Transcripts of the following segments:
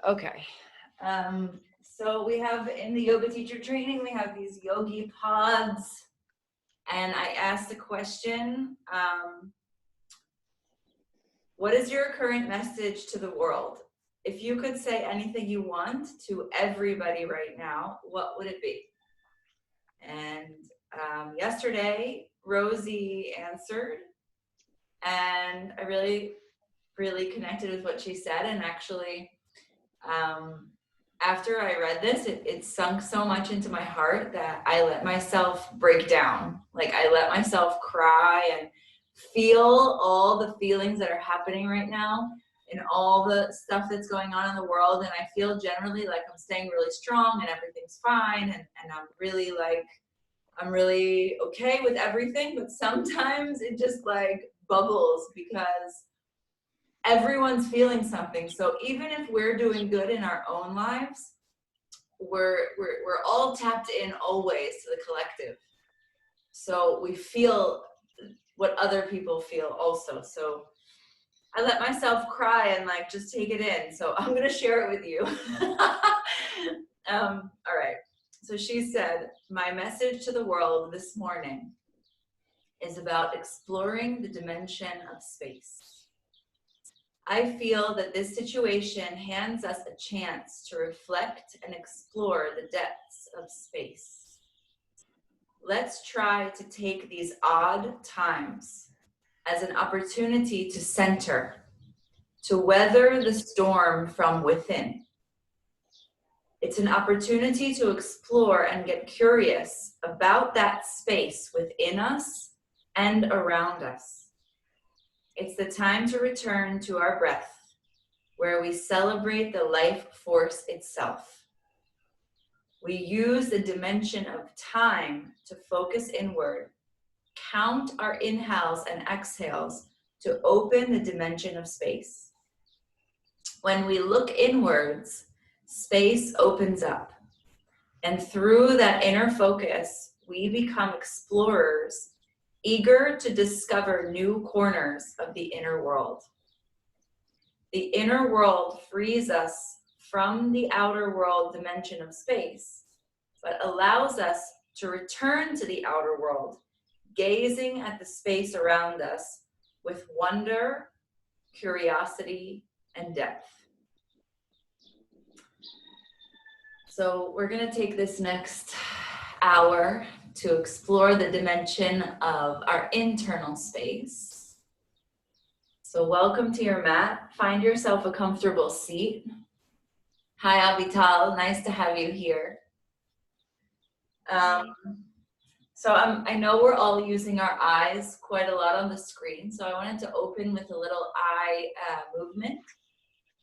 Okay. So we have in the yoga teacher training, we have these yogi pods. And I asked a question, what is your current message to the world? If you could say anything you want to everybody right now, what would it be? And yesterday, Rosie answered, and I really, really connected with what she said. And actually, after I read this, it sunk so much into my heart that I let myself break down. Like I let myself cry and feel all the feelings that are happening right now and all the stuff that's going on in the world. And I feel generally like I'm staying really strong and everything's fine. And I'm really okay with everything. But sometimes it just like bubbles because everyone's feeling something. So even if we're doing good in our own lives, we're all tapped in always to the collective. So we feel what other people feel also. So I let myself cry and like just take it in. So I'm gonna share it with you. All right. So she said, my message to the world this morning is about exploring the dimension of space. I feel that this situation hands us a chance to reflect and explore the depths of space. Let's try to take these odd times as an opportunity to center, to weather the storm from within. It's an opportunity to explore and get curious about that space within us and around us. It's the time to return to our breath, where we celebrate the life force itself. We use the dimension of time to focus inward, count our inhales and exhales to open the dimension of space. When we look inwards, space opens up. And through that inner focus, we become explorers, eager to discover new corners of the inner world. The inner world frees us from the outer world dimension of space, but allows us to return to the outer world, gazing at the space around us with wonder, curiosity, and depth. So we're going to take this next hour to explore the dimension of our internal space. So welcome to your mat. Find yourself a comfortable seat. Hi, Avital. Nice to have you here. I know we're all using our eyes quite a lot on the screen, so I wanted to open with a little eye movement.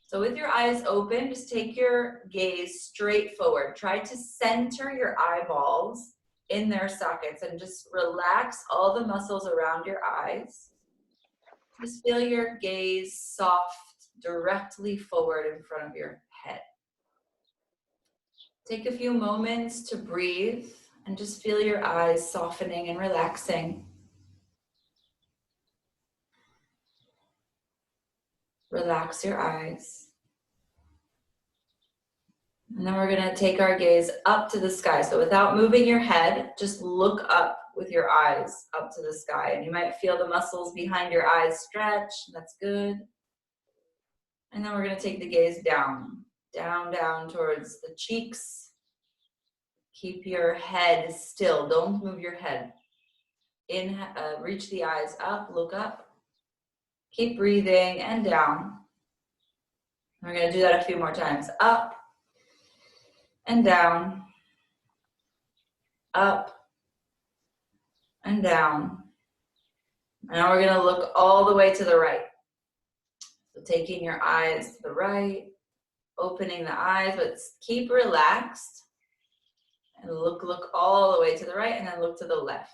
So with your eyes open, just take your gaze straight forward. Try to center your eyeballs in their sockets and just relax all the muscles around your eyes. Just feel your gaze soft directly forward in front of your head. Take a few moments to breathe and just feel your eyes softening and relaxing. Relax your eyes. And then we're going to take our gaze up to the sky. So without moving your head, just look up with your eyes up to the sky. And you might feel the muscles behind your eyes stretch. That's good. And then we're going to take the gaze down, down towards the cheeks. Keep your head still. Don't move your head. Reach the eyes up, look up. Keep breathing and down. We're going to do that a few more times. Up and down. Up and down. Now we're going to look all the way to the right. So taking your eyes to the right, opening the eyes, but keep relaxed. And look all the way to the right, and then look to the left.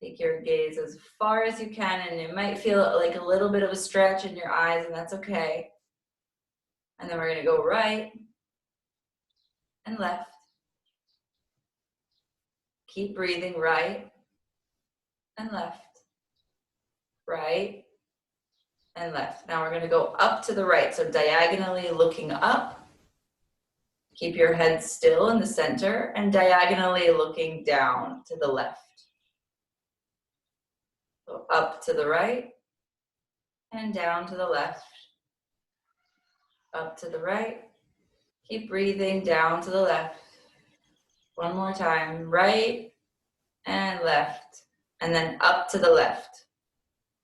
Take your gaze as far as you can, and it might feel like a little bit of a stretch in your eyes, and that's okay. And then we're going to go right and left. Keep breathing right and left. Right and left. Now we're going to go up to the right, so diagonally looking up. Keep your head still in the center and diagonally looking down to the left. So up to the right and down to the left. Up to the right. Keep breathing down to the left. One more time, right and left, and then up to the left.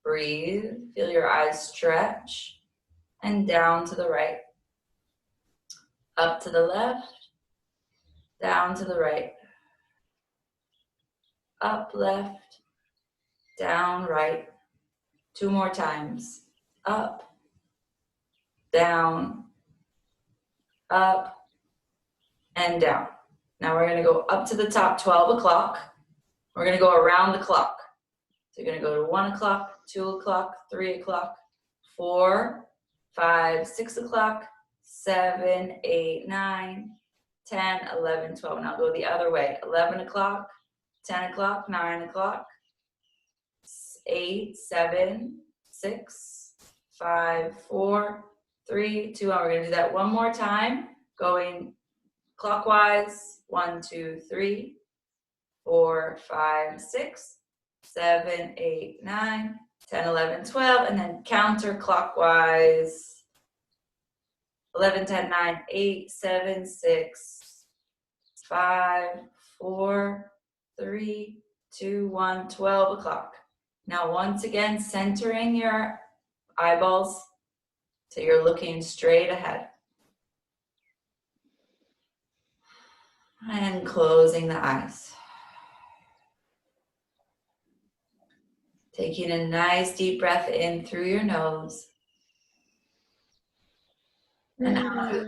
Breathe, feel your eyes stretch, and down to the right. Up to the left, down to the right. Up left, down right. 2 more times. Up, down, up, and down. Now we're going to go up to the top, 12 o'clock. We're going to go around the clock. So you're going to go to 1 o'clock, 2 o'clock, 3 o'clock, 4, 5, 6 o'clock, 7, 8, 9, 10, 11, 12. Now go the other way. 11 o'clock, 10 o'clock, 9 o'clock, 8, 7, 6, 5, 4, 3, 2. And we're going to do that one more time, going clockwise. 1, 2, 3, 4, 5, 6, 7, 8, 9, 10, 11, 12, and then counterclockwise. 11, 10, 9, 8, 7, 6, 5, 4, 3, 2, 1, 12 o'clock. Now once again, centering your eyeballs so you're looking straight ahead. And closing the eyes. Taking a nice deep breath in through your nose. And out.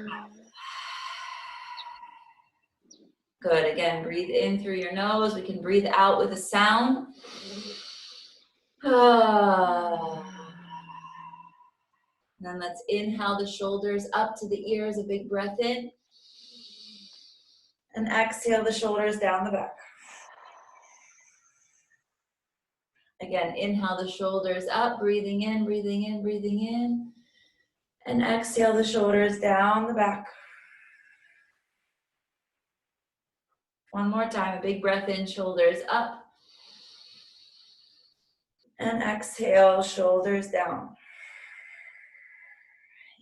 Good. Again, breathe in through your nose. We can breathe out with a sound. Then let's inhale the shoulders up to the ears, a big breath in. And exhale the shoulders down the back. Again, inhale the shoulders up, breathing in, breathing in, breathing in. And exhale the shoulders down the back. One more time, a big breath in, shoulders up. And exhale, shoulders down.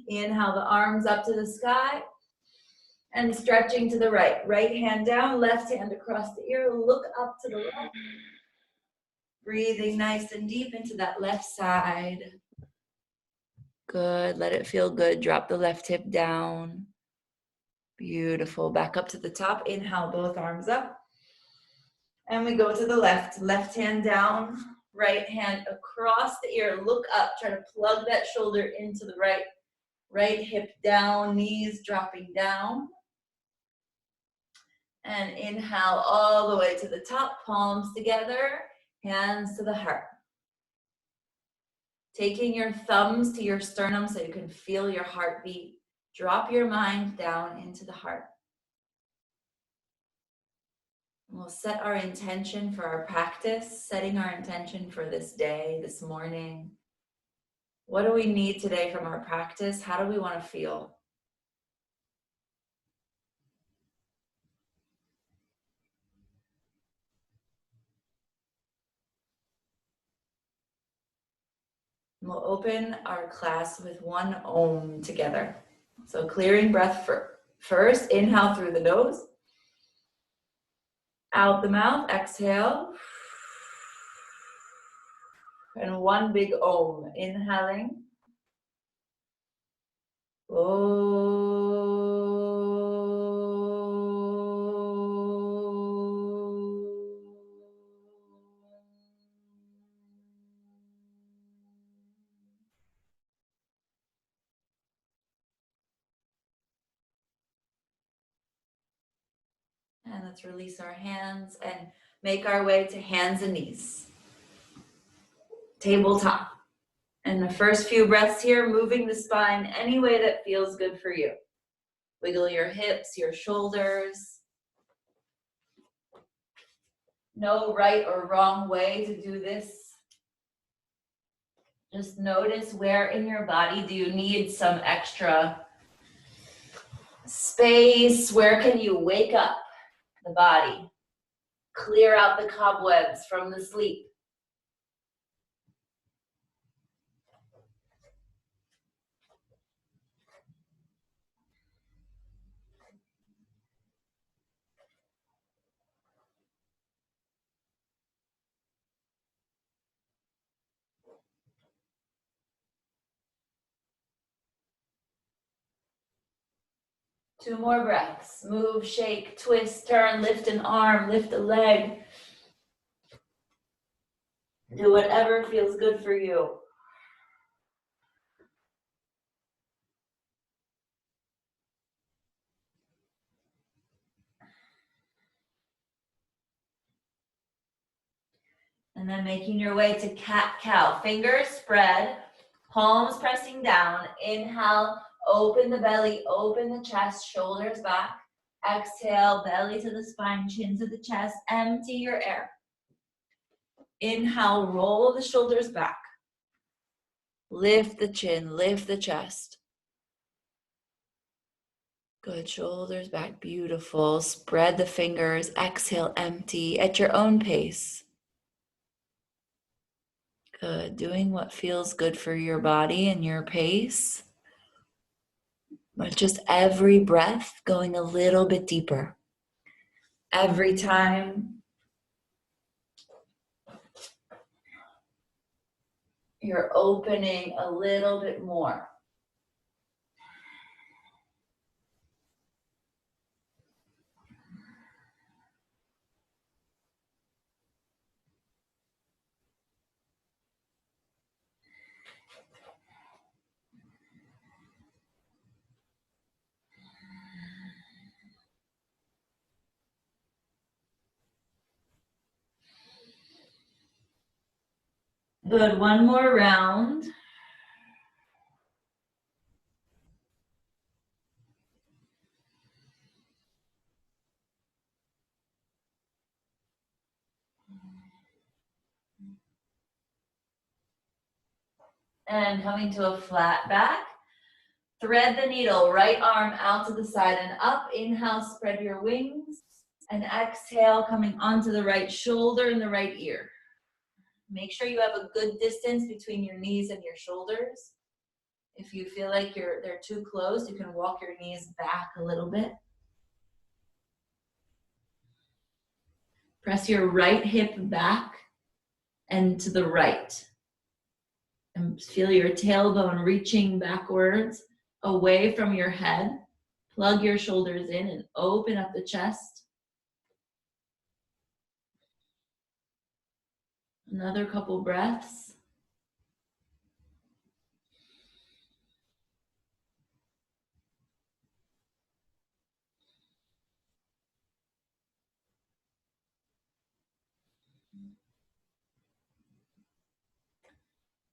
Inhale the arms up to the sky. And stretching to the right. Right hand down, left hand across the ear. Look up to the left. Breathing nice and deep into that left side. Good. Let it feel good. Drop the left hip down. Beautiful. Back up to the top. Inhale, both arms up. And we go to the left. Left hand down. Right hand across the ear. Look up. Try to plug that shoulder into the right. Right hip down. Knees dropping down. And inhale all the way to the top. Palms together. Hands to the heart. Taking your thumbs to your sternum so you can feel your heartbeat. Drop your mind down into the heart. And we'll set our intention for our practice, setting our intention for this day, this morning. What do we need today from our practice? How do we want to feel? And we'll open our class with one Om together. So clearing breath first. Inhale through the nose. Out the mouth, exhale. And one big Om. Inhaling. Om. And let's release our hands and make our way to hands and knees. Tabletop. And the first few breaths here, moving the spine any way that feels good for you. Wiggle your hips, your shoulders. No right or wrong way to do this. Just notice where in your body do you need some extra space? Where can you wake up the body? Clear out the cobwebs from the sleep. Two more breaths. Move, shake, twist, turn, lift an arm, lift a leg. Do whatever feels good for you. And then making your way to cat-cow. Fingers spread, palms pressing down. Inhale, open the belly, open the chest, shoulders back. Exhale, belly to the spine, chin to the chest. Empty your air. Inhale, roll the shoulders back. Lift the chin, lift the chest. Good, shoulders back, beautiful. Spread the fingers, exhale, empty at your own pace. Good, doing what feels good for your body and your pace. But just every breath going a little bit deeper. Every time you're opening a little bit more. Good, one more round. And coming to a flat back. Thread the needle, right arm out to the side and up. Inhale, spread your wings. And exhale, coming onto the right shoulder and the right ear. Make sure you have a good distance between your knees and your shoulders. If you feel like they're too close, you can walk your knees back a little bit. Press your right hip back and to the right. And feel your tailbone reaching backwards away from your head. Plug your shoulders in and open up the chest. Another couple breaths.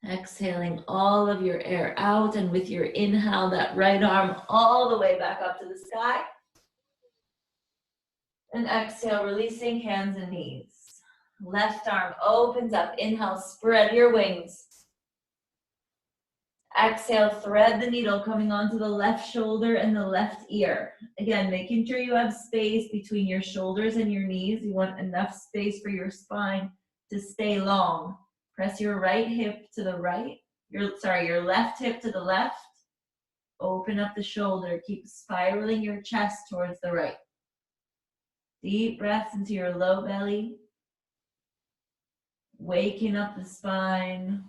Exhaling all of your air out, and with your inhale, that right arm all the way back up to the sky. And exhale, releasing hands and knees. Left arm opens up. Inhale, spread your wings. Exhale, thread the needle coming onto the left shoulder and the left ear. Again, making sure you have space between your shoulders and your knees. You want enough space for your spine to stay long. Press your right hip to the right. Your left hip to the left. Open up the shoulder. Keep spiraling your chest towards the right. Deep breaths into your low belly. Waking up the spine.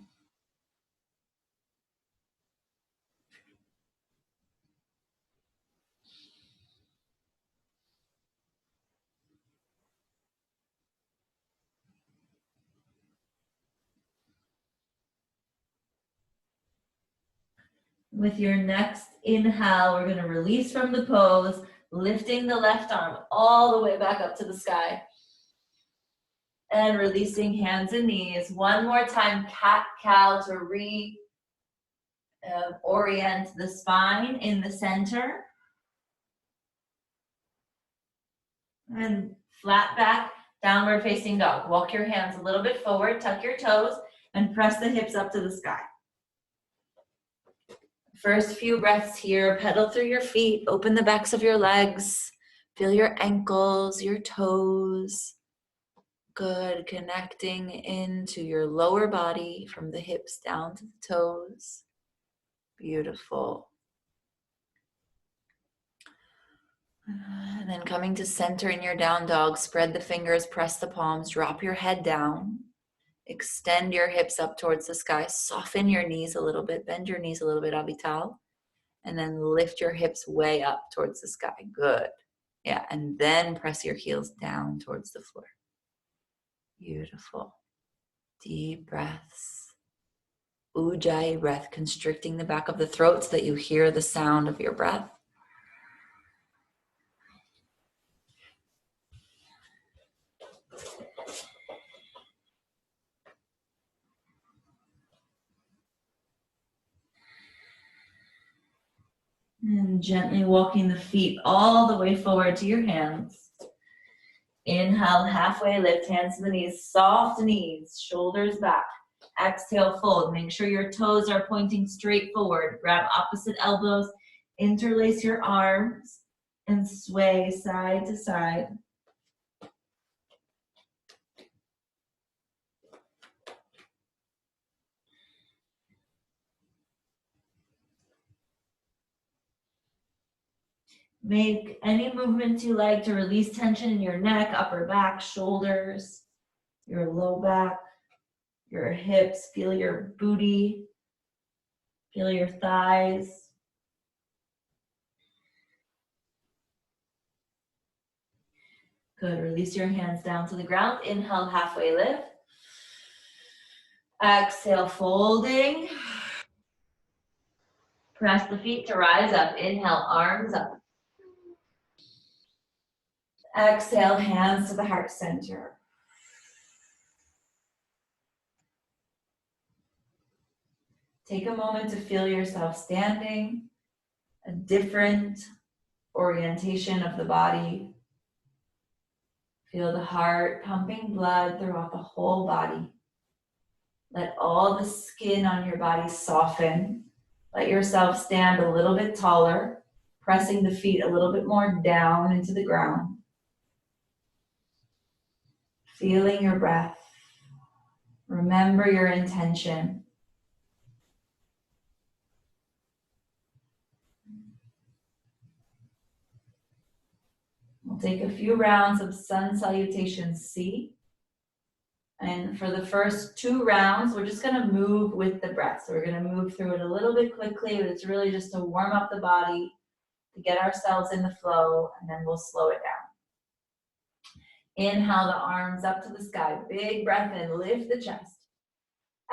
With your next inhale, we're going to release from the pose, lifting the left arm all the way back up to the sky. And releasing hands and knees. One more time, cat-cow to orient the spine in the center. And flat back, downward facing dog. Walk your hands a little bit forward, tuck your toes, and press the hips up to the sky. First few breaths here, pedal through your feet, open the backs of your legs, feel your ankles, your toes. Good, connecting into your lower body from the hips down to the toes. Beautiful. And then coming to center in your down dog, spread the fingers, press the palms, drop your head down. Extend your hips up towards the sky. Soften your knees a little bit. Bend your knees a little bit, Avital. And then lift your hips way up towards the sky. Good. Yeah, and then press your heels down towards the floor. Beautiful. Deep breaths. Ujjayi breath, constricting the back of the throat so that you hear the sound of your breath. And gently walking the feet all the way forward to your hands. Inhale, halfway lift, hands to the knees, soft knees, shoulders back. Exhale, fold. Make sure your toes are pointing straight forward. Grab opposite elbows, interlace your arms, and sway side to side. Make any movements you like to release tension in your neck, upper back, shoulders, your low back, your hips. Feel your booty, feel your thighs. Good, release your hands down to the ground. Inhale, halfway lift. Exhale, folding. Press the feet to rise up. Inhale, arms up. Exhale, hands to the heart center. Take a moment to feel yourself standing, a different orientation of the body. Feel the heart pumping blood throughout the whole body. Let all the skin on your body soften. Let yourself stand a little bit taller, pressing the feet a little bit more down into the ground. Feeling your breath. Remember your intention. We'll take a few rounds of sun salutation C. And for the first 2 rounds, we're just gonna move with the breath. So we're gonna move through it a little bit quickly, but it's really just to warm up the body, to get ourselves in the flow, and then we'll slow it down. Inhale the arms up to the sky. Big breath in, lift the chest.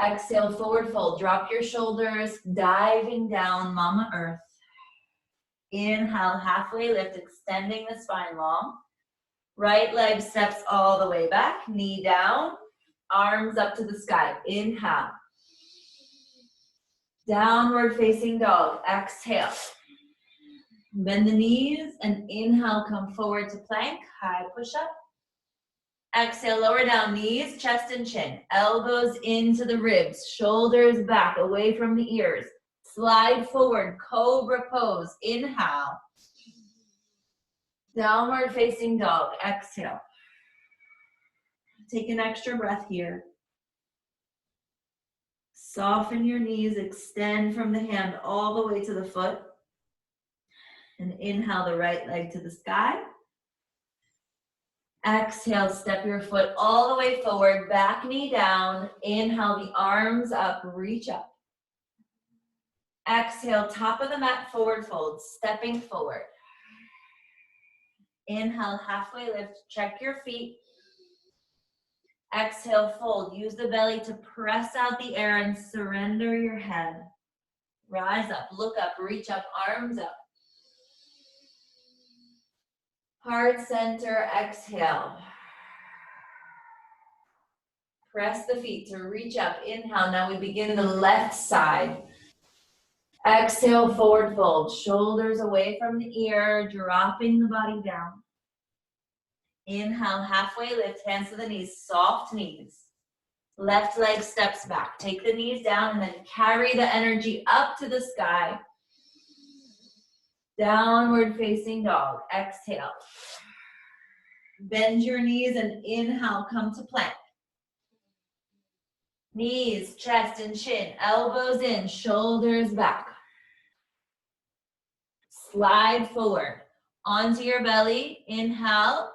Exhale, forward fold. Drop your shoulders, diving down, Mama Earth. Inhale, halfway lift, extending the spine long. Right leg steps all the way back, knee down, arms up to the sky. Inhale. Downward facing dog. Exhale. Bend the knees and inhale, come forward to plank, high push up. Exhale, lower down, knees, chest and chin. Elbows into the ribs, shoulders back, away from the ears. Slide forward, cobra pose. Inhale. Downward facing dog. Exhale. Take an extra breath here. Soften your knees, extend from the hand all the way to the foot. And inhale the right leg to the sky. Exhale, step your foot all the way forward, back knee down. Inhale the arms up, reach up. Exhale, top of the mat, forward fold, stepping forward. Inhale, halfway lift, check your feet. Exhale, fold. Use the belly to press out the air and surrender your head. Rise up, look up, reach up, arms up. Heart center, exhale. Press the feet to reach up. Inhale, now we begin the left side. Exhale, forward fold. Shoulders away from the ear, dropping the body down. Inhale, halfway lift, hands to the knees, soft knees. Left leg steps back. Take the knees down and then carry the energy up to the sky. Downward facing dog. Exhale. Bend your knees and inhale, come to plank. Knees, chest, and chin. Elbows in, shoulders back. Slide forward. Onto your belly. Inhale.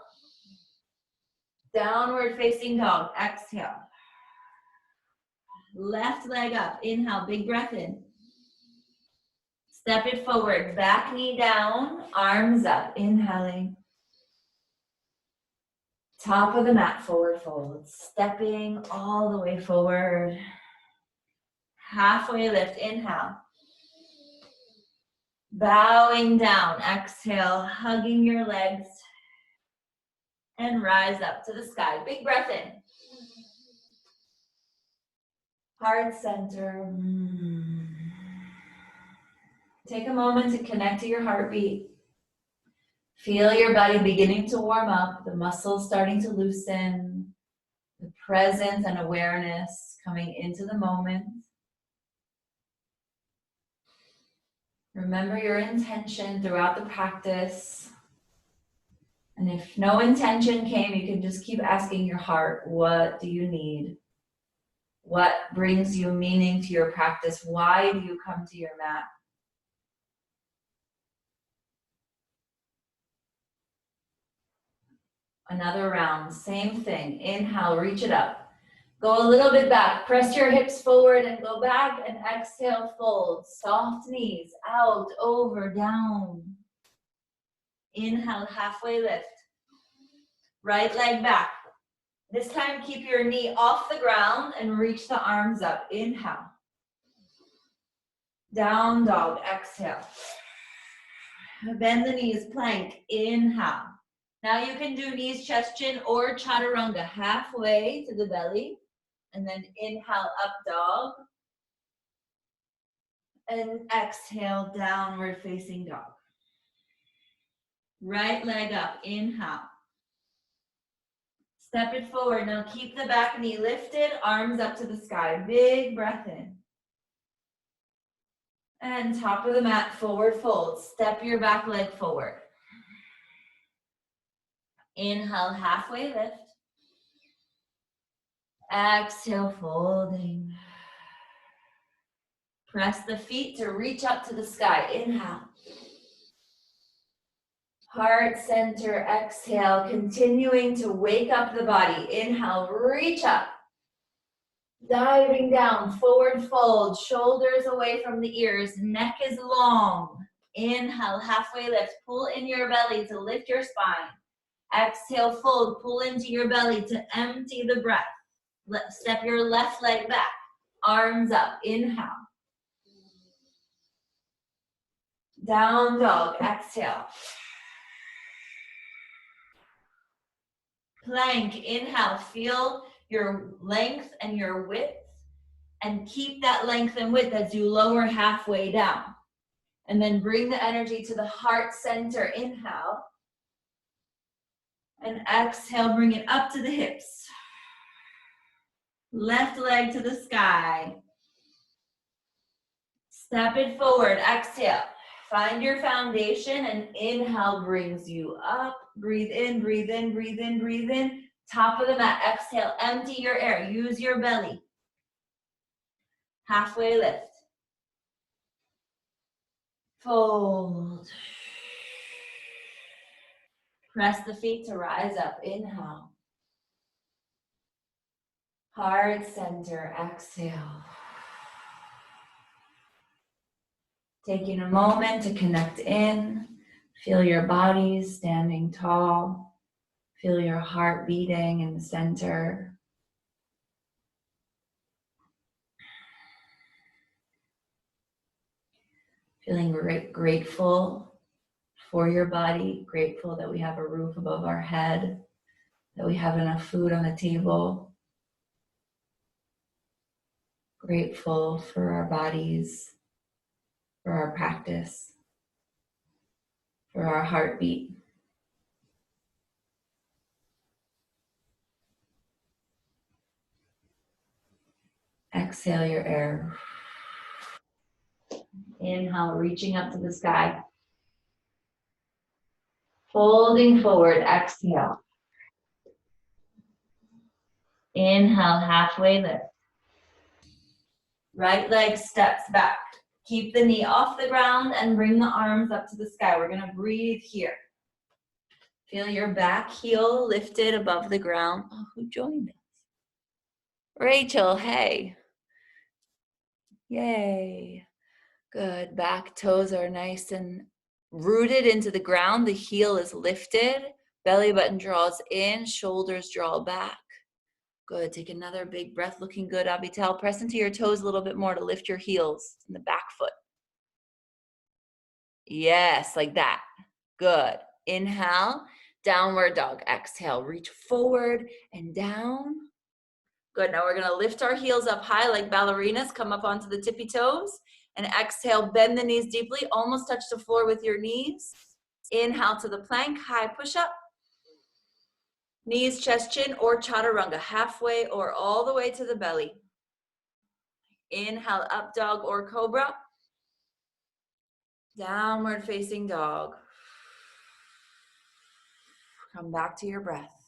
Downward facing dog. Exhale. Left leg up. Inhale, big breath in. Step it forward. Back knee down, arms up. Inhaling. Top of the mat, forward fold. Stepping all the way forward. Halfway lift. Inhale. Bowing down. Exhale, hugging your legs. And rise up to the sky. Big breath in. Heart center. Take a moment to connect to your heartbeat. Feel your body beginning to warm up, the muscles starting to loosen, the presence and awareness coming into the moment. Remember your intention throughout the practice. And if no intention came, you can just keep asking your heart, what do you need? What brings you meaning to your practice? Why do you come to your mat? Another round, same thing. Inhale, reach it up. Go a little bit back. Press your hips forward and go back and exhale, fold. Soft knees, out, over, down. Inhale, halfway lift. Right leg back. This time, keep your knee off the ground and reach the arms up. Inhale. Down dog, exhale. Bend the knees, plank, inhale. Now you can do knees, chest, chin, or chaturanga halfway to the belly. And then inhale, up dog. And exhale, downward facing dog. Right leg up, inhale. Step it forward. Now keep the back knee lifted, arms up to the sky. Big breath in. And top of the mat, forward fold. Step your back leg forward. Inhale, halfway lift. Exhale, folding. Press the feet to reach up to the sky. Inhale. Heart center, exhale, continuing to wake up the body. Inhale, reach up. Diving down, forward fold, shoulders away from the ears, neck is long. Inhale, halfway lift, pull in your belly to lift your spine. Exhale, fold, pull into your belly to empty the breath. Step your left leg back, arms up, inhale. Down dog, exhale. Plank, inhale, feel your length and your width, and keep that length and width as you lower halfway down. And then bring the energy to the heart center, inhale. And exhale, bring it up to the hips. Left leg to the sky. Step it forward, exhale. Find your foundation, and inhale brings you up. Breathe in, breathe in, breathe in, breathe in. Top of the mat, exhale, empty your air. Use your belly. Halfway lift. Fold. Press the feet to rise up. Inhale. Heart center, exhale. Taking a moment to connect in. Feel your body standing tall. Feel your heart beating in the center. Feeling grateful for your body, grateful that we have a roof above our head, that we have enough food on the table. Grateful for our bodies, for our practice, for our heartbeat. Exhale your air. Inhale, reaching up to the sky. Folding forward, exhale. Inhale, halfway lift. Right leg steps back. Keep the knee off the ground and bring the arms up to the sky. We're gonna breathe here. Feel your back heel lifted above the ground. Oh, who joined us? Rachel, hey. Yay. Good. Back toes are nice and rooted into the ground. The heel is lifted. Belly button draws in. Shoulders draw back. Good. Take another big breath. Looking good, Abital. Press into your toes a little bit more to lift your heels in the back foot. Yes, like that. Good. Inhale. Downward dog. Exhale. Reach forward and down. Good. Now we're going to lift our heels up high like ballerinas. Come up onto the tippy toes. And exhale, bend the knees deeply. Almost touch the floor with your knees. Inhale to the plank. High push-up. Knees, chest, chin, or chaturanga. Halfway or all the way to the belly. Inhale, up dog or cobra. Downward facing dog. Come back to your breath.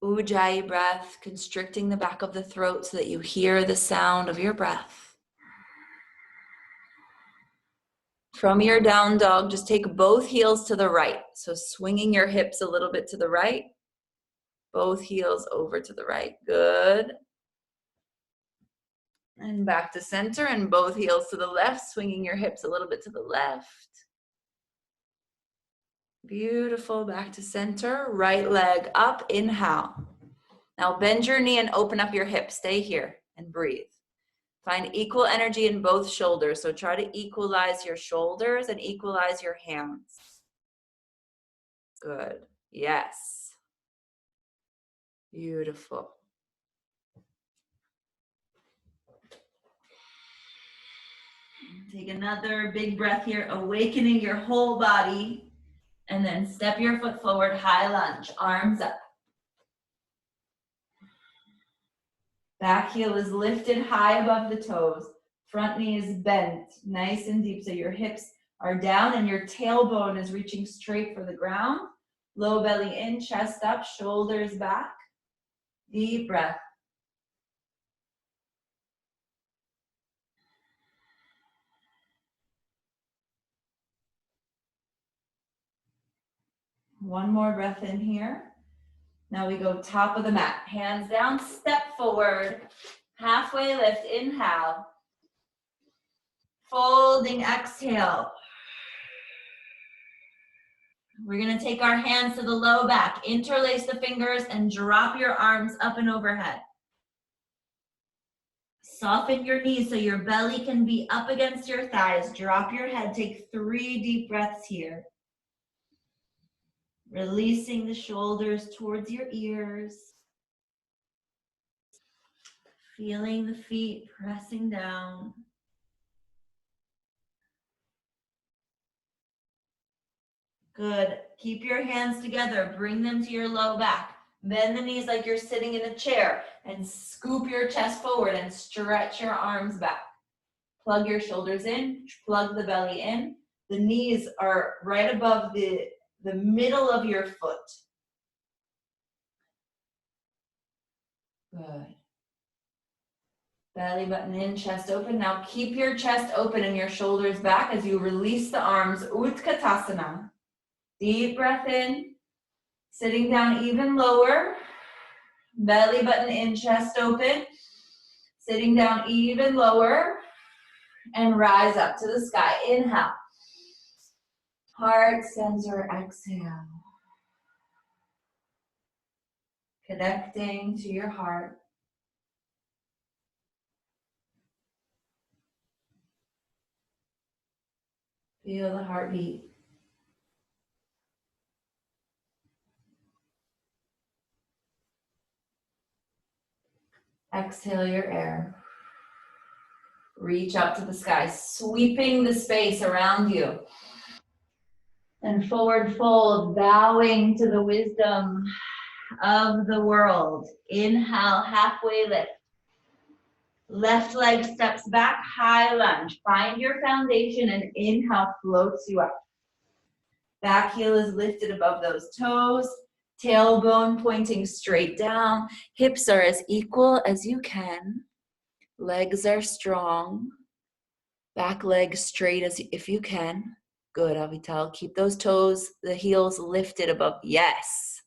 Ujjayi breath, constricting the back of the throat so that you hear the sound of your breath. From your down dog, just take both heels to the right. So swinging your hips a little bit to the right. Both heels over to the right. Good. And back to center and both heels to the left, swinging your hips a little bit to the left. Beautiful. Back to center. Right leg up. Inhale. Now bend your knee and open up your hips. Stay here and breathe. Find equal energy in both shoulders. So try to equalize your shoulders and equalize your hands. Good. Yes. Beautiful. Take another big breath here, awakening your whole body. And then step your foot forward, high lunge, arms up. Back heel is lifted high above the toes. Front knee is bent, nice and deep, so your hips are down and your tailbone is reaching straight for the ground. Low belly in, chest up, shoulders back. Deep breath. One more breath in here. Now we go top of the mat. Hands down, step forward. Halfway lift, inhale. Folding, exhale. We're gonna take our hands to the low back. Interlace the fingers and drop your arms up and overhead. Soften your knees so your belly can be up against your thighs. Drop your head, take 3 deep breaths here. Releasing the shoulders towards your ears. Feeling the feet pressing down. Good. Keep your hands together. Bring them to your low back. Bend the knees like you're sitting in a chair and scoop your chest forward and stretch your arms back. Plug your shoulders in, plug the belly in. The knees are right above the middle of your foot. Good. Belly button in, chest open. Now keep your chest open and your shoulders back as you release the arms, Utkatasana. Deep breath in, sitting down even lower. Belly button in, chest open. Sitting down even lower. And rise up to the sky. Inhale. Heart center, exhale. Connecting to your heart. Feel the heartbeat. Exhale your air. Reach up to the sky, sweeping the space around you. And forward fold, bowing to the wisdom of the world. Inhale, halfway lift. Left leg steps back, high lunge. Find your foundation and inhale floats you up. Back heel is lifted above those toes. Tailbone pointing straight down. Hips are as equal as you can. Legs are strong. Back leg straight as if you can. Good, Avital. Keep those toes, the heels lifted above. Yes.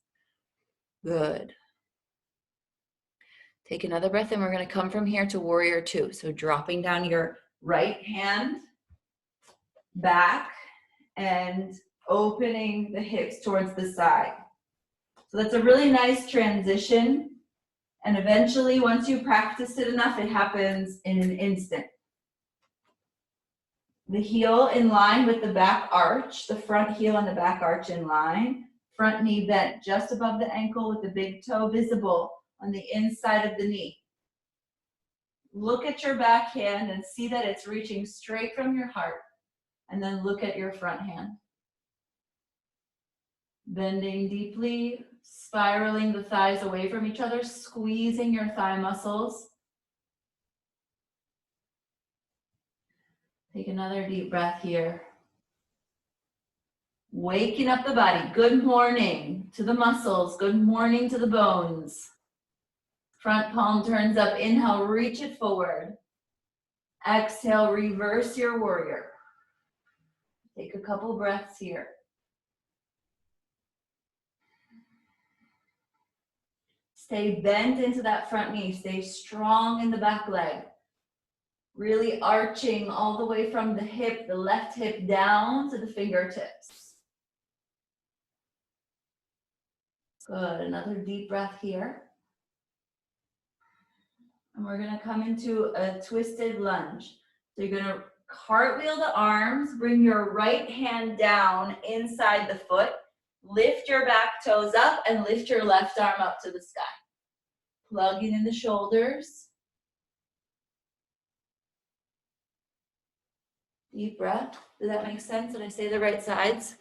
Good. Take another breath, and we're going to come from here to warrior two. So dropping down your right hand back and opening the hips towards the side. So that's a really nice transition. And eventually, once you practice it enough, it happens in an instant. The heel in line with the back arch, the front heel and the back arch in line. Front knee bent just above the ankle with the big toe visible on the inside of the knee. Look at your back hand and see that it's reaching straight from your heart. And then look at your front hand. Bending deeply, spiraling the thighs away from each other, squeezing your thigh muscles. Take another deep breath here. Waking up the body. Good morning to the muscles. Good morning to the bones. Front palm turns up. Inhale, reach it forward. Exhale, reverse your warrior. Take a couple breaths here. Stay bent into that front knee. Stay strong in the back leg. Really arching all the way from the hip, the left hip down to the fingertips. Good. Another deep breath here. And we're going to come into a twisted lunge. So you're going to cartwheel the arms, bring your right hand down inside the foot, lift your back toes up, and lift your left arm up to the sky. Plugging in the shoulders. Deep breath. Does that make sense? Did I say the right sides?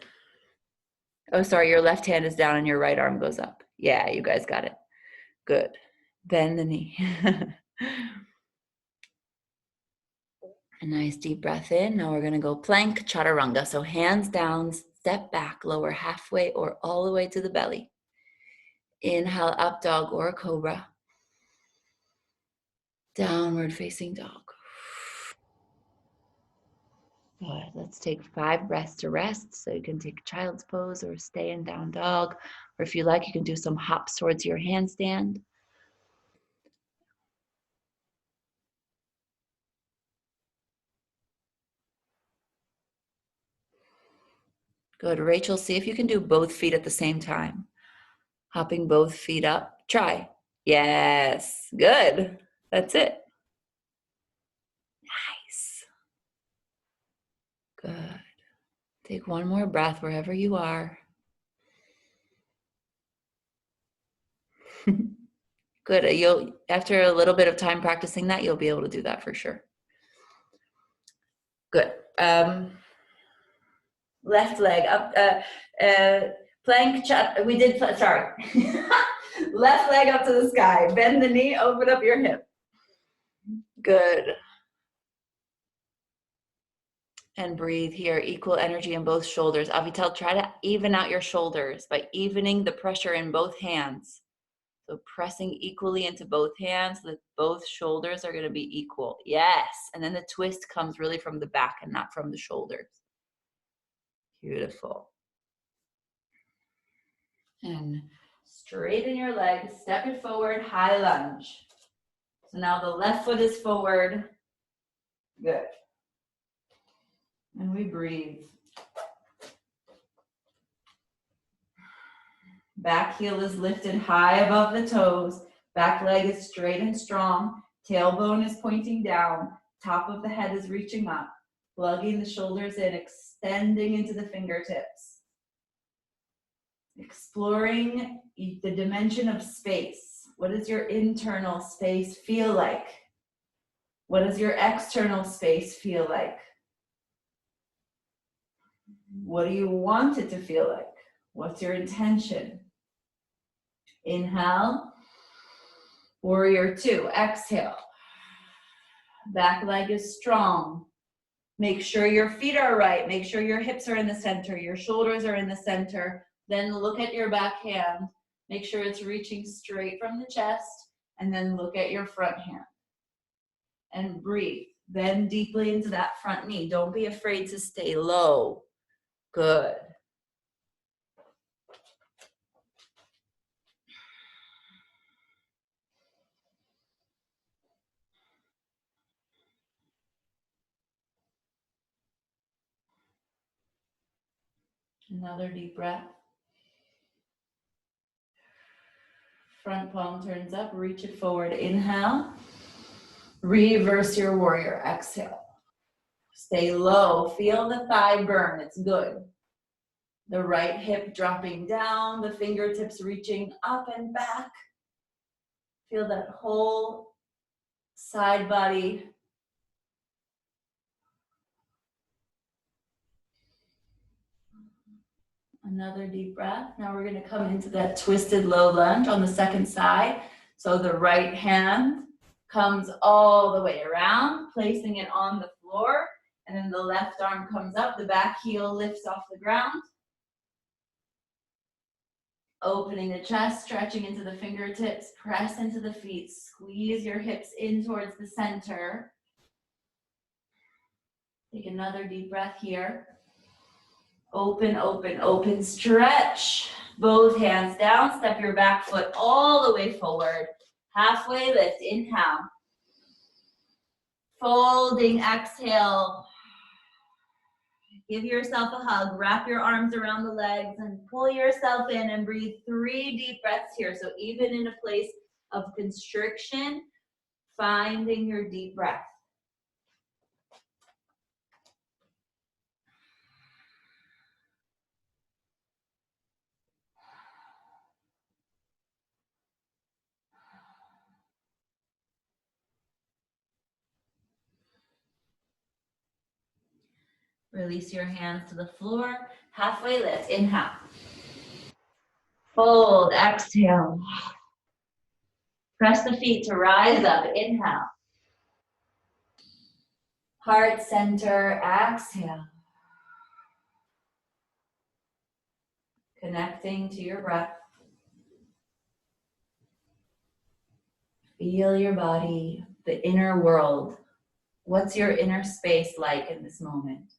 Oh, sorry, your left hand is down and your right arm goes up. Yeah, you guys got it. Good. Bend the knee. A nice deep breath in. Now we're going to go plank chaturanga. So hands down, step back, lower halfway or all the way to the belly. Inhale, up dog or cobra. Downward facing dog. Good. Let's take 5 breaths to rest. So you can take child's pose or stay in down dog. Or if you like, you can do some hops towards your handstand. Good. Rachel, see if you can do both feet at the same time. Hopping both feet up. Try. Yes. Good. That's it. Nice. Good. Take one more breath wherever you are. Good. You'll, after a little bit of time practicing that, you'll be able to do that for sure. Good. Left leg up. Plank. We did. Sorry. Left leg up to the sky. Bend the knee. Open up your hip. Good. And breathe here. Equal energy in both shoulders. Avital, try to even out your shoulders by evening the pressure in both hands. So pressing equally into both hands, that both shoulders are going to be equal. Yes. And then the twist comes really from the back and not from the shoulders. Beautiful. And straighten your legs, step it forward, high lunge. So now the left foot is forward. Good. And we breathe. Back heel is lifted high above the toes. Back leg is straight and strong. Tailbone is pointing down. Top of the head is reaching up. Plugging the shoulders in, extending into the fingertips. Exploring the dimension of space. What does your internal space feel like? What does your external space feel like? What do you want it to feel like? What's your intention? Inhale. Warrior two. Exhale. Back leg is strong. Make sure your feet are right. Make sure your hips are in the center. Your shoulders are in the center. Then look at your back hand. Make sure it's reaching straight from the chest. And then look at your front hand. And breathe. Bend deeply into that front knee. Don't be afraid to stay low. Good. Another deep breath. Front palm turns up, reach it forward, inhale. Reverse your warrior, exhale. Stay low, feel the thigh burn, it's good. The right hip dropping down, the fingertips reaching up and back. Feel that whole side body. Another deep breath. Now we're gonna come into that twisted low lunge on the second side. So the right hand comes all the way around, placing it on the floor, and then the left arm comes up, the back heel lifts off the ground. Opening the chest, stretching into the fingertips, press into the feet, squeeze your hips in towards the center. Take another deep breath here. Open, open, open, stretch. Both hands down, step your back foot all the way forward. Halfway lift, inhale. Folding, exhale. Give yourself a hug, wrap your arms around the legs and pull yourself in and breathe 3 deep breaths here. So even in a place of constriction, finding your deep breath. Release your hands to the floor. Halfway lift, inhale. Fold, exhale. Press the feet to rise up, inhale. Heart center, exhale. Connecting to your breath. Feel your body, the inner world. What's your inner space like in this moment?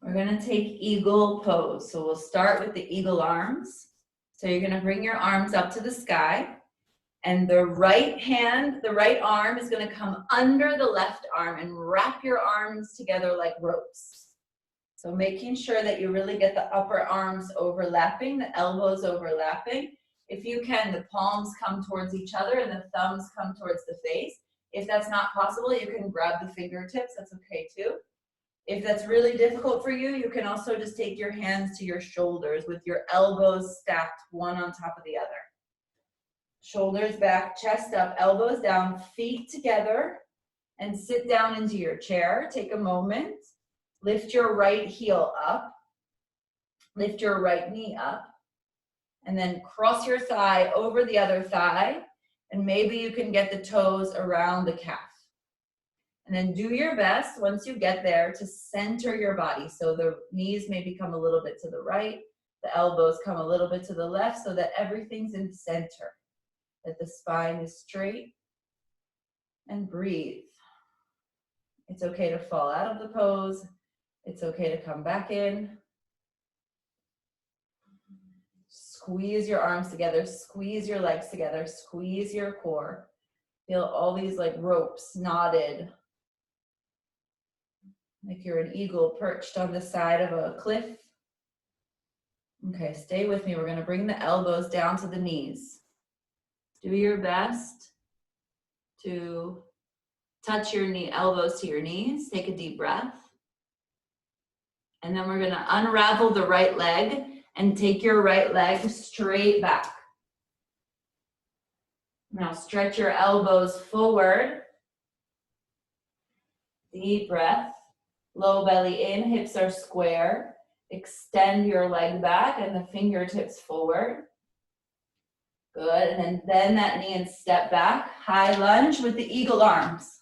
We're gonna take eagle pose. So we'll start with the eagle arms. So you're gonna bring your arms up to the sky, and the right hand, the right arm is gonna come under the left arm and wrap your arms together like ropes. So making sure that you really get the upper arms overlapping, the elbows overlapping. If you can, the palms come towards each other and the thumbs come towards the face. If that's not possible, you can grab the fingertips, that's okay too. If that's really difficult for you, you can also just take your hands to your shoulders with your elbows stacked one on top of the other. Shoulders back, chest up, elbows down, feet together, and sit down into your chair. Take a moment. Lift your right heel up. Lift your right knee up. And then cross your thigh over the other thigh. And maybe you can get the toes around the calf. And then do your best, once you get there, to center your body. So the knees may become a little bit to the right, the elbows come a little bit to the left, so that everything's in center, that the spine is straight. And breathe. It's okay to fall out of the pose. It's okay to come back in. Squeeze your arms together, squeeze your legs together, squeeze your core. Feel all these like ropes knotted. Like you're an eagle perched on the side of a cliff. Okay, stay with me. We're gonna bring the elbows down to the knees. Do your best to touch your elbows to your knees. Take a deep breath. And then we're gonna unravel the right leg and take your right leg straight back. Now stretch your elbows forward. Deep breath. Low belly in, hips are square. Extend your leg back and the fingertips forward. Good, and then bend that knee and step back. High lunge with the eagle arms.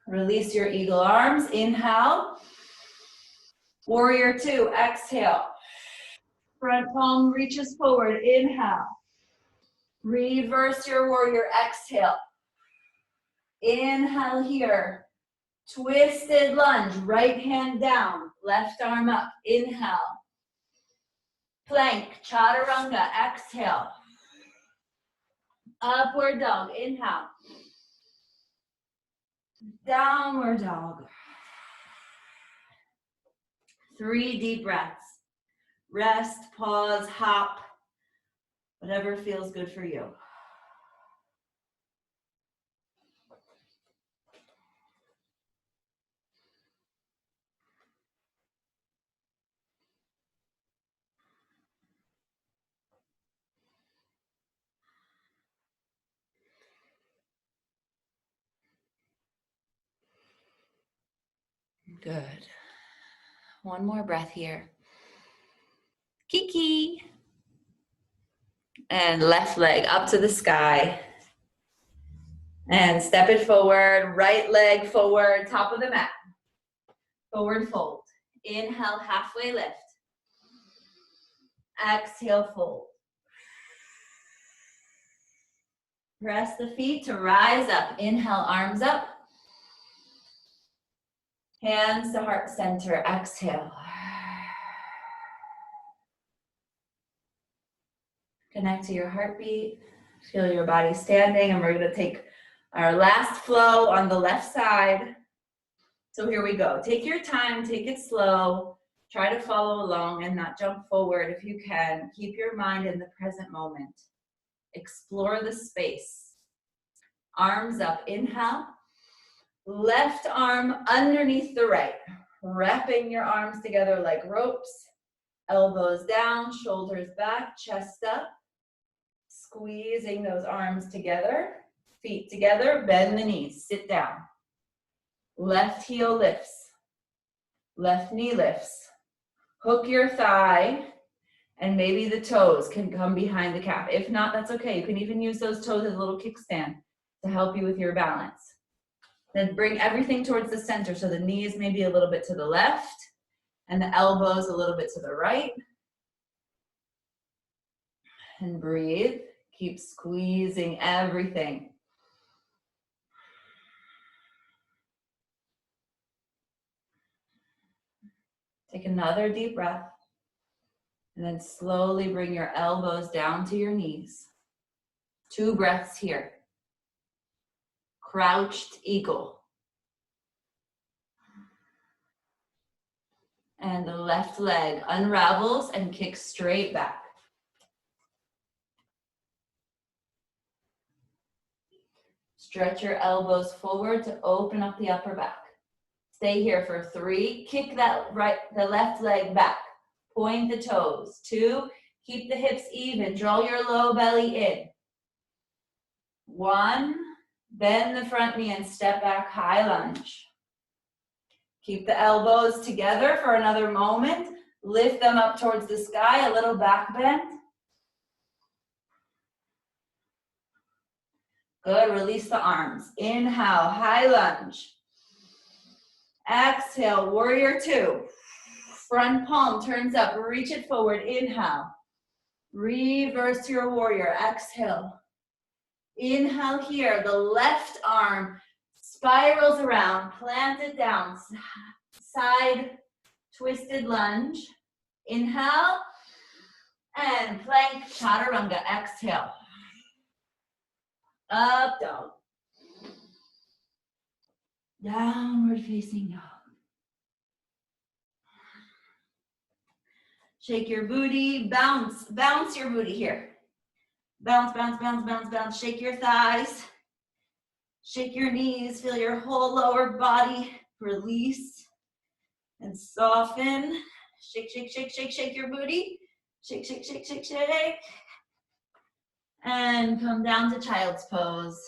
Release your eagle arms, inhale. Warrior two, exhale. Front palm reaches forward, inhale. Reverse your warrior, exhale. Inhale here. Twisted lunge, right hand down, left arm up, inhale. Plank, chaturanga, exhale. Upward dog, inhale. Downward dog. 3 deep breaths. Rest, pause, hop, whatever feels good for you. Good. One more breath here. Kiki. And left leg up to the sky. And step it forward, right leg forward, top of the mat. Forward fold. Inhale, halfway lift. Exhale, fold. Press the feet to rise up. Inhale, arms up. Hands to heart center. Exhale. Connect to your heartbeat. Feel your body standing, and we're going to take our last flow on the left side. So here we go. Take your time, take it slow. Try to follow along and not jump forward if you can. Keep your mind in the present moment. Explore the space. Arms up, inhale. Left arm underneath the right. Wrapping your arms together like ropes. Elbows down, shoulders back, chest up. Squeezing those arms together. Feet together, bend the knees, sit down. Left heel lifts. Left knee lifts. Hook your thigh, and maybe the toes can come behind the calf. If not, that's okay. You can even use those toes as a little kickstand to help you with your balance. Then bring everything towards the center, so the knees maybe a little bit to the left, and the elbows a little bit to the right. And breathe. Keep squeezing everything. Take another deep breath. And then slowly bring your elbows down to your knees. 2 breaths here. Crouched eagle. And the left leg unravels and kicks straight back. Stretch your elbows forward to open up the upper back. Stay here for 3. Kick the left leg back. Point the toes. 2, keep the hips even. Draw your low belly in. 1, bend the front knee and step back, high lunge. Keep the elbows together for another moment. Lift them up towards the sky, a little back bend. Good, release the arms. Inhale, high lunge. Exhale, warrior 2. Front palm turns up, reach it forward, inhale. Reverse your warrior, exhale. Inhale here, the left arm spirals around, plant it down, side twisted lunge. Inhale, and plank chaturanga, exhale. Up dog. Downward facing dog. Shake your booty, bounce your booty here. Bounce, bounce, bounce, bounce, bounce. Shake your thighs. Shake your knees. Feel your whole lower body release and soften Shake, shake, shake, shake, shake your booty. Shake, shake, shake, shake, shake. And come down to child's pose.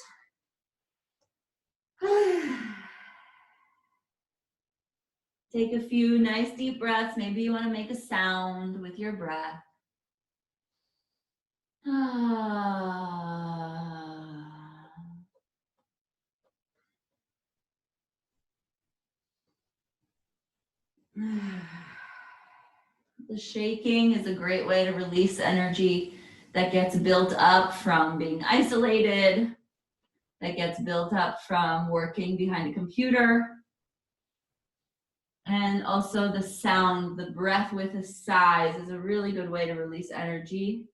Take a few nice deep breaths. Maybe you want to make a sound with your breath. The shaking is a great way to release energy that gets built up from being isolated, that gets built up from working behind a computer. And also the sound, the breath with a sigh is a really good way to release energy.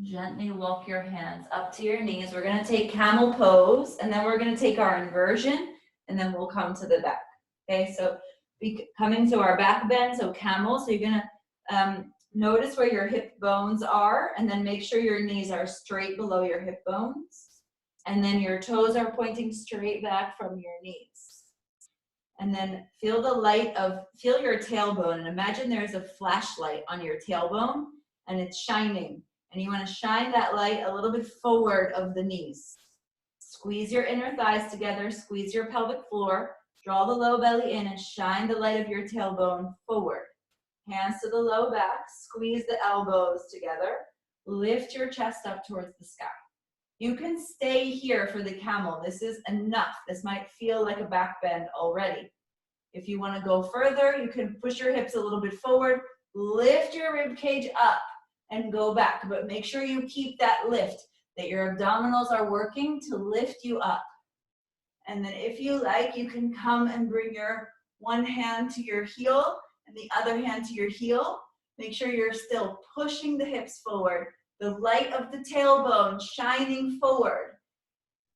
Gently walk your hands up to your knees. We're going to take camel pose, and then we're going to take our inversion, and then we'll come to the back. Okay, so coming to our back bend, so camel. So you're going to notice where your hip bones are, and then make sure your knees are straight below your hip bones. And then your toes are pointing straight back from your knees. And then feel the light feel your tailbone, and imagine there's a flashlight on your tailbone, and it's shining. And you want to shine that light a little bit forward of the knees. Squeeze your inner thighs together, squeeze your pelvic floor, draw the low belly in, and shine the light of your tailbone forward. Hands to the low back, squeeze the elbows together, lift your chest up towards the sky. You can stay here for the camel. This is enough. This might feel like a back bend already. If you want to go further, you can push your hips a little bit forward, lift your rib cage up, and go back. But make sure you keep that lift, that your abdominals are working to lift you up. And then if you like, you can come and bring your one hand to your heel and the other hand to your heel. Make sure you're still pushing the hips forward. The light of the tailbone shining forward.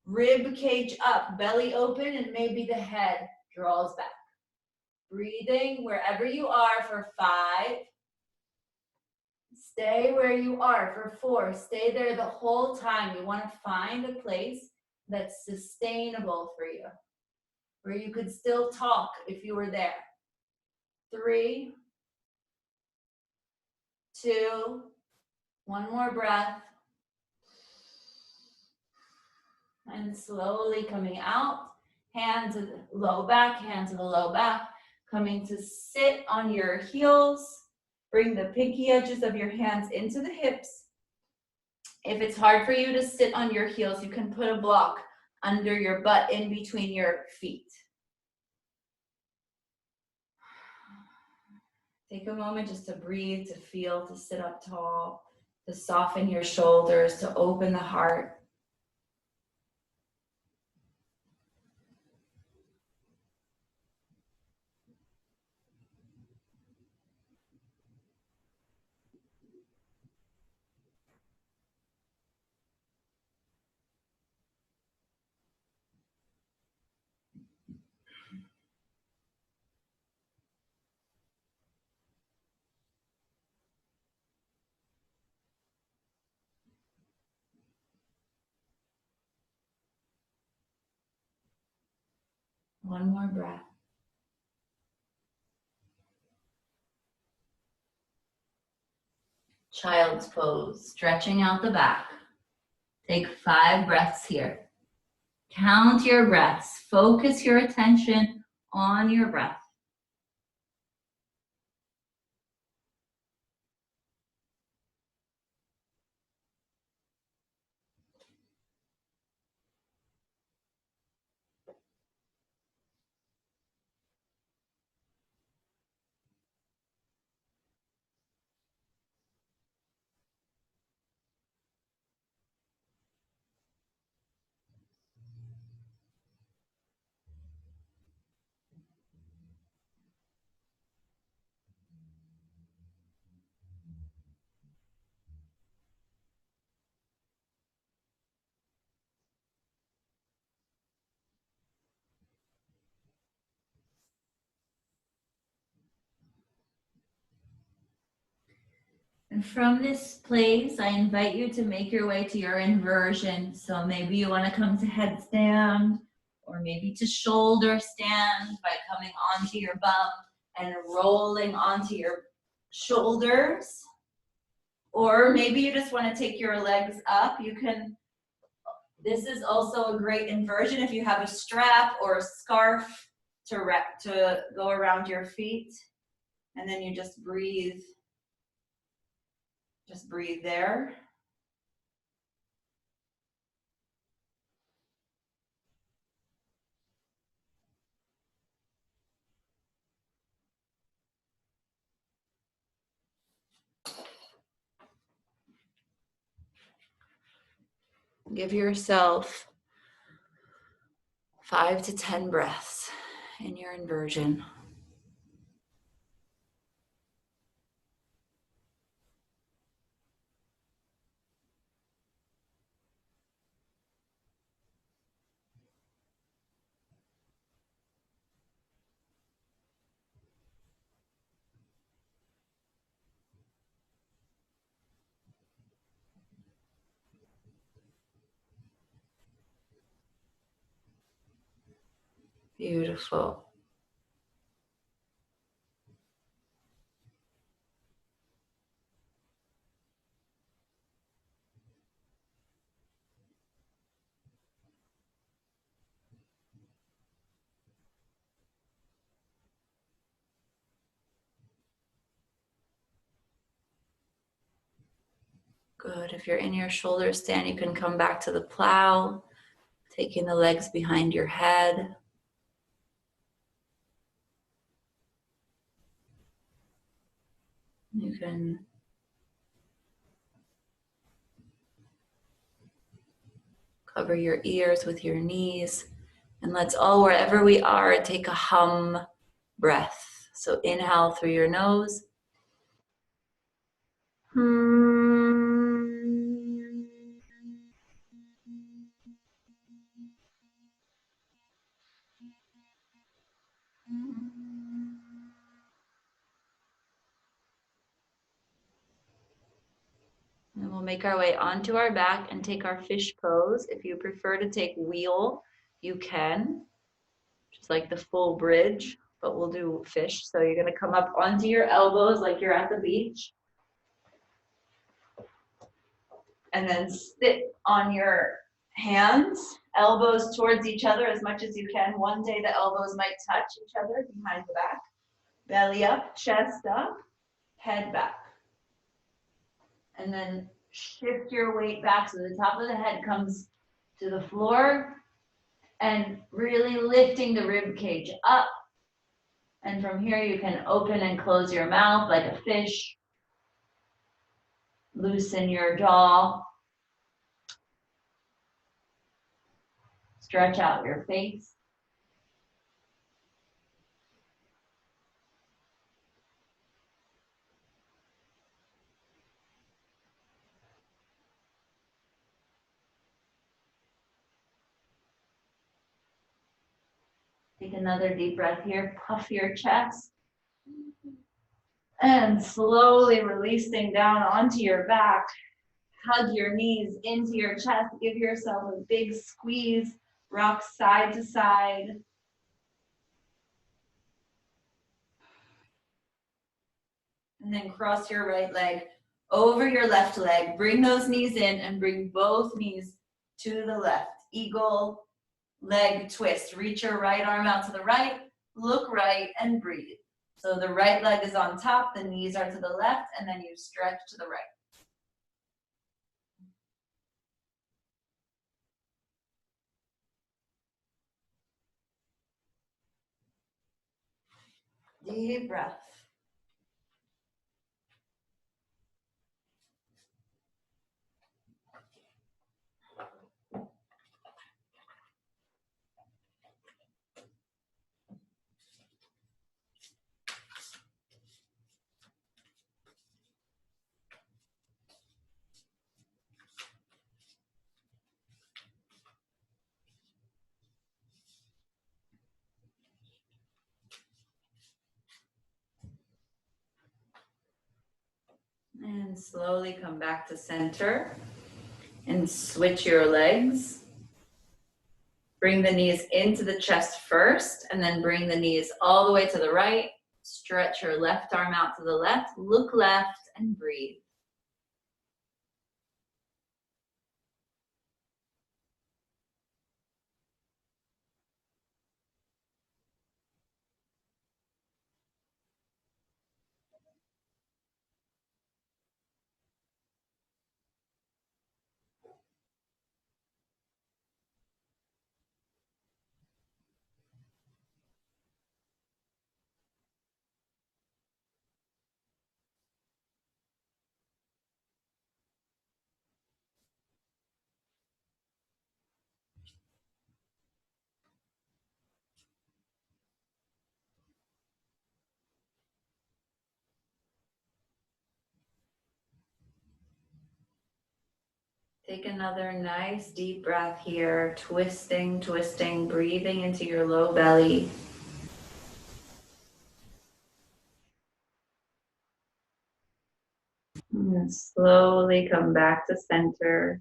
Rib cage up, belly open, and maybe the head draws back. Breathing wherever you are for 5. Stay where you are for 4. Stay there the whole time. You want to find a place that's sustainable for you, where you could still talk if you were there. 3, 2, one more breath. And slowly coming out, hand to the low back, hand to the low back, coming to sit on your heels. Bring the pinky edges of your hands into the hips. If it's hard for you to sit on your heels, you can put a block under your butt in between your feet. Take a moment just to breathe, to feel, to sit up tall, to soften your shoulders, to open the heart. One more breath. Child's pose, stretching out the back. Take 5 breaths here. Count your breaths. Focus your attention on your breath. And from this place, I invite you to make your way to your inversion. So maybe you want to come to headstand, or maybe to shoulder stand by coming onto your bum and rolling onto your shoulders. Or maybe you just want to take your legs up. You can, this is also a great inversion if you have a strap or a scarf to go around your feet. And then you just breathe there. Give yourself 5 to 10 breaths in your inversion. Beautiful. Good. If you're in your shoulder stand, you can come back to the plow, taking the legs behind your head. You can cover your ears with your knees. And let's all, wherever we are, take a hum breath. So inhale through your nose. And we'll make our way onto our back and take our fish pose. If you prefer to take wheel, you can, just like the full bridge, but we'll do fish. So you're gonna come up onto your elbows like you're at the beach. And then sit on your hands, elbows towards each other as much as you can. One day the elbows might touch each other behind the back. Belly up, chest up, head back. And then shift your weight back so the top of the head comes to the floor, and really lifting the rib cage up. And from here you can open and close your mouth like a fish. Loosen your jaw. Stretch out your face. Take another deep breath here. Puff your chest. And slowly releasing down onto your back. Hug your knees into your chest. Give yourself a big squeeze. Rock side to side. And then cross your right leg over your left leg. Bring those knees in and bring both knees to the left. Eagle, leg twist. Reach your right arm out to the right. Look right and breathe. So the right leg is on top, the knees are to the left, and then you stretch to the right. Deep breath. And slowly come back to center and switch your legs. Bring the knees into the chest first, and then bring the knees all the way to the right. Stretch your left arm out to the left, look left, and breathe. Take another nice deep breath here, twisting, twisting, breathing into your low belly. And slowly come back to center.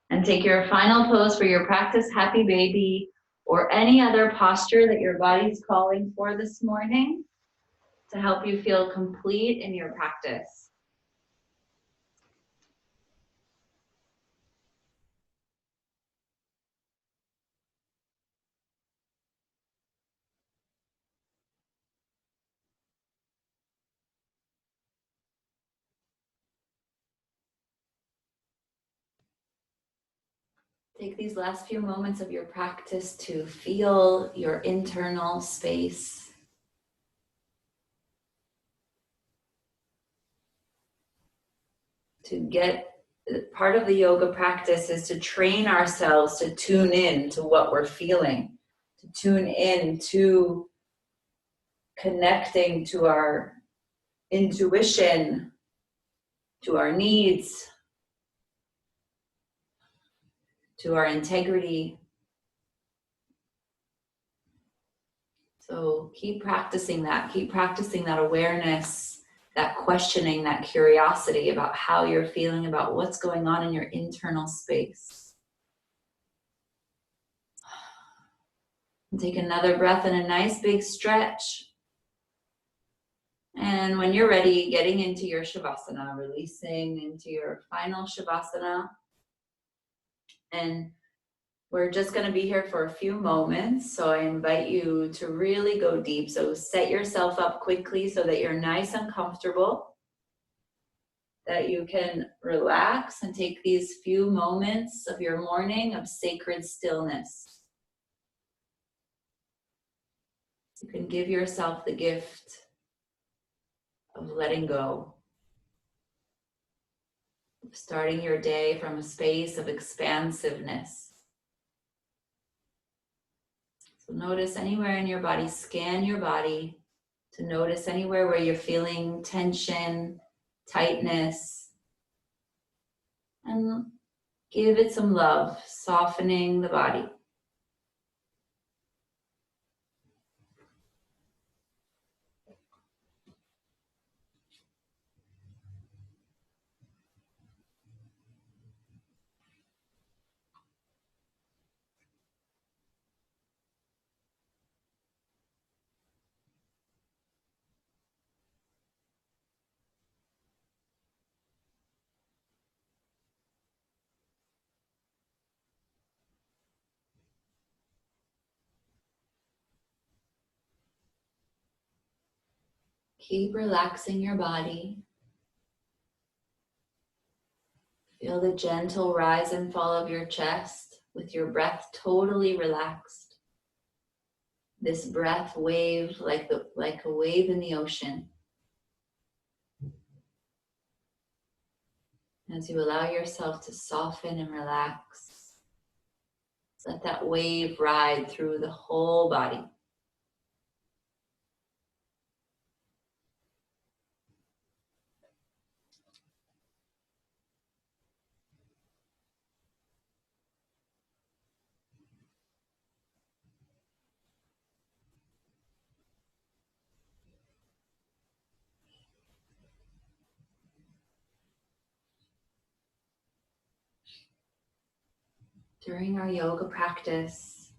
And take your final pose for your practice, happy baby, or any other posture that your body's calling for this morning to help you feel complete in your practice. Take these last few moments of your practice to feel your internal space. To get part of the yoga practice is to train ourselves to tune in to what we're feeling, to tune in to connecting to our intuition, to our needs, to our integrity. So keep practicing that awareness, that questioning, that curiosity about how you're feeling, about what's going on in your internal space. And take another breath and a nice big stretch. And when you're ready, getting into your Shavasana, releasing into your final Shavasana. And we're just going to be here for a few moments, so I invite you to really go deep. So set yourself up quickly so that you're nice and comfortable, that you can relax and take these few moments of your morning of sacred stillness. You can give yourself the gift of letting go, of starting your day from a space of expansiveness. So notice anywhere in your body, scan your body to notice anywhere where you're feeling tension, tightness, and give it some love, softening the body. Keep relaxing your body. Feel the gentle rise and fall of your chest with your breath totally relaxed. This breath wave like a wave in the ocean. As you allow yourself to soften and relax, let that wave ride through the whole body. During our yoga practice,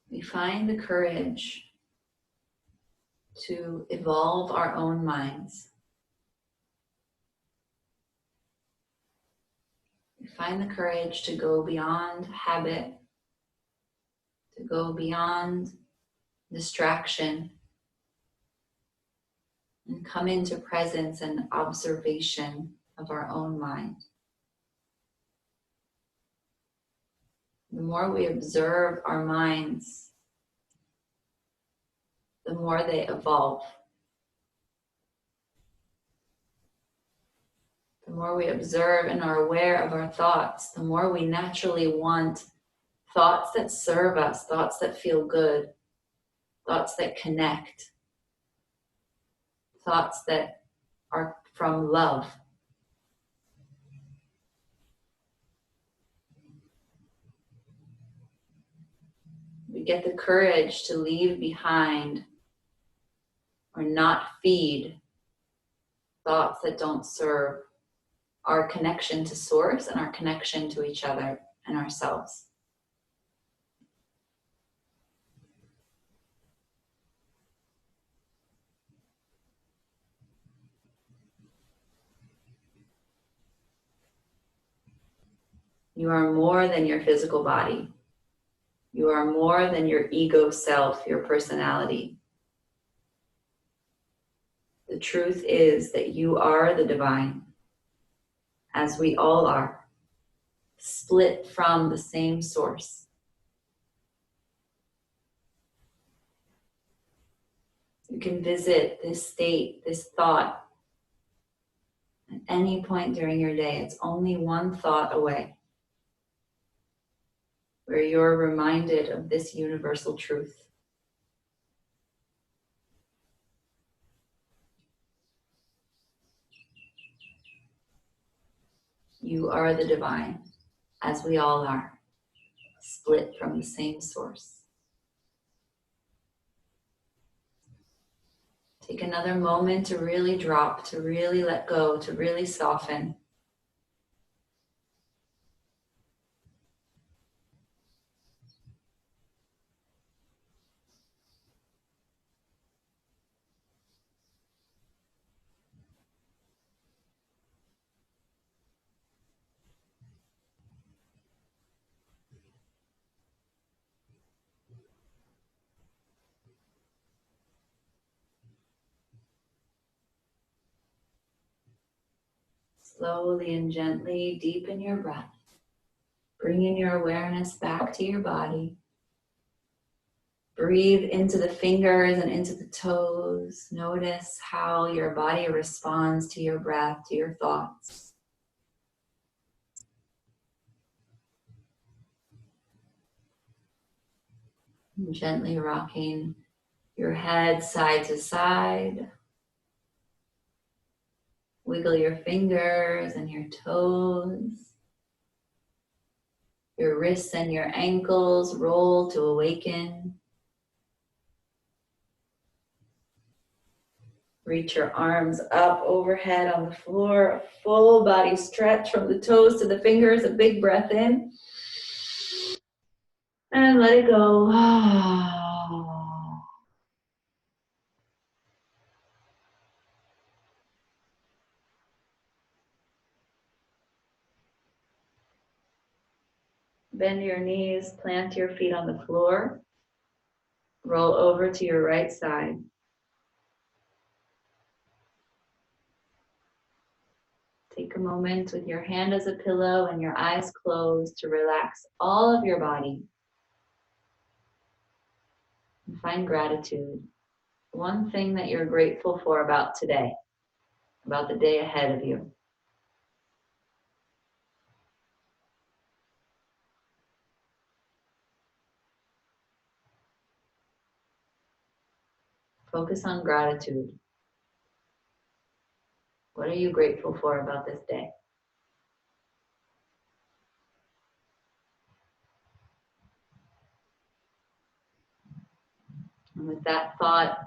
we find the courage to evolve our own minds. We find the courage to go beyond habit, to go beyond distraction, and come into presence and observation of our own mind. The more we observe our minds, the more they evolve. The more we observe and are aware of our thoughts, the more we naturally want thoughts that serve us, thoughts that feel good, thoughts that connect, thoughts that are from love. We get the courage to leave behind or not feed thoughts that don't serve our connection to source and our connection to each other and ourselves. You are more than your physical body. You are more than your ego self, your personality. The truth is that you are the divine, as we all are, split from the same source. You can visit this state, this thought, at any point during your day. It's only one thought away, where you're reminded of this universal truth. You are the divine, as we all are, split from the same source. Take another moment to really drop, to really let go, to really soften. Slowly and gently deepen your breath, bringing your awareness back to your body. Breathe into the fingers and into the toes. Notice how your body responds to your breath, to your thoughts. And gently rocking your head side to side. Wiggle your fingers and your toes. Your wrists and your ankles roll to awaken. Reach your arms up overhead on the floor. A full body stretch from the toes to the fingers. A big breath in. And let it go. Bend your knees, plant your feet on the floor. Roll over to your right side. Take a moment with your hand as a pillow and your eyes closed to relax all of your body. And find gratitude. One thing that you're grateful for about today, about the day ahead of you. Focus on gratitude. What are you grateful for about this day? And with that thought,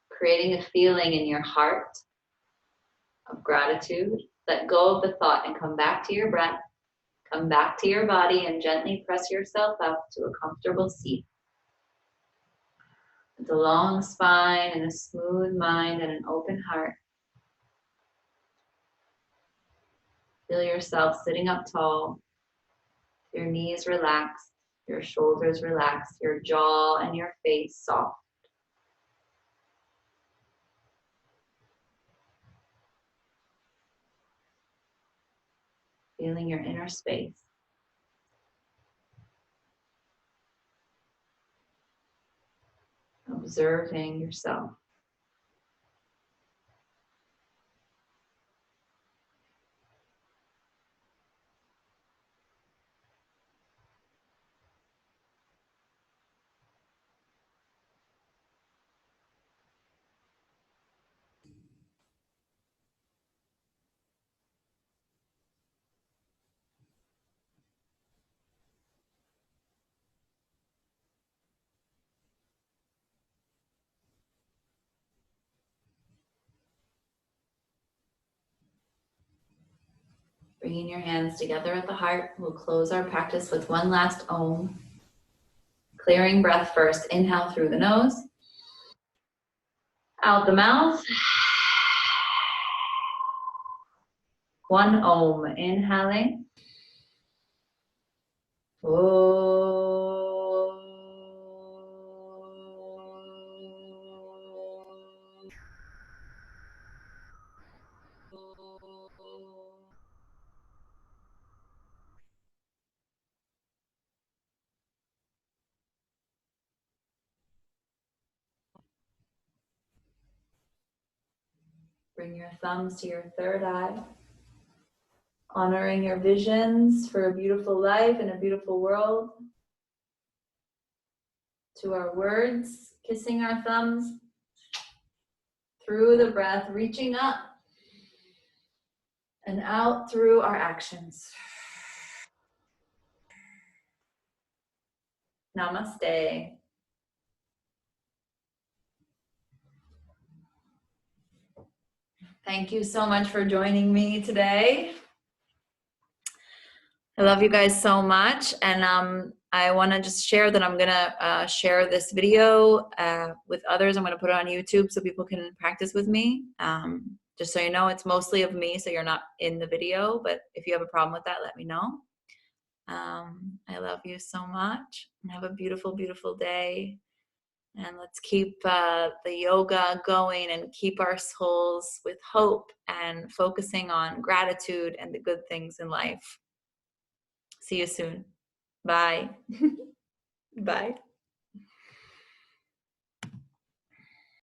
creating a feeling in your heart of gratitude, let go of the thought and come back to your breath. Come back to your body and gently press yourself up to a comfortable seat. With a long spine and a smooth mind and an open heart. Feel yourself sitting up tall. Your knees relaxed, your shoulders relaxed, your jaw and your face soft. Feeling your inner space. Observing yourself. Bringing your hands together at the heart, we'll close our practice with one last Om. Clearing breath first. Inhale through the nose. Out the mouth. One Om. Inhaling. Om. Bring your thumbs to your third eye. Honoring your visions for a beautiful life and a beautiful world. To our words, kissing our thumbs. Through the breath, reaching up. And out through our actions. Namaste. Thank you so much for joining me today. I love you guys so much, and I want to just share that I'm gonna share this video with others. I'm gonna put it on YouTube so people can practice with me. Just so you know, it's mostly of me, so you're not in the video, but if you have a problem with that, let me know. I love you so much, and have a beautiful, beautiful day. And let's keep the yoga going and keep our souls with hope and focusing on gratitude and the good things in life. See you soon. Bye. Bye.